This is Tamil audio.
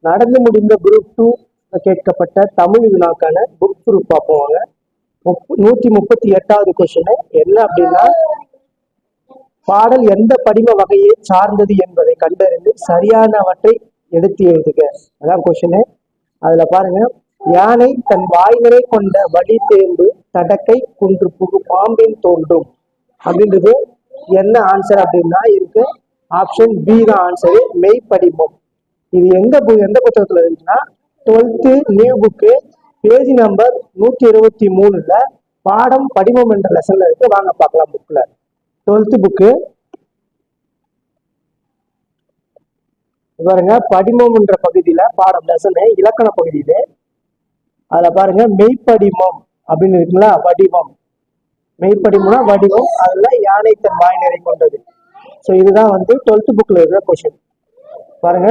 நடந்து முடிந்த குரூப் 2 கேட்கப்பட்ட தமிழ் வினாக்கான புக் ப்ரூஃப் பார்ப்போம். 138வது கொஸ்டின் என்ன அப்படின்னா, பாடல் எந்த படிம வகையை சார்ந்தது என்பதை கண்டறிந்து சரியானவற்றை எடுத்து எழுதுக. அதான் கொஸ்டின். அதுல பாருங்க, யானை தன் வாய்நிறை கொண்ட வழி தேர்ந்து தடக்கை குன்று புகு பாம்பின் தோன்றும் அப்படின்றது என்ன ஆன்சர் அப்படின்னா இருக்கு. ஆப்ஷன் பி தான் ஆன்சரு, மெய்ப்படிமம். இது எந்த புத்தகத்துல இருக்குன்னா 12th new book page number 123ல பாடம் படிமம் என்ற லெசன்ல இருக்கு. வாங்க பார்க்கலாம். புக்ல 12th புக்கு பாருங்க, படிமம் என்ற பகுதியில பாடம் லெசன் இலக்கண பகுதியில அதுல பாருங்க மெய்ப்படிமம் அப்படின்னு இருக்குங்களா. வடிவம், மெய்ப்படிமம்னா வடிவம், அதுல யானை தன் வாய் நிறை கொண்டது. ஸோ இதுதான் 12th புக்ல இருக்கிற கொஸ்டின் பாருங்க.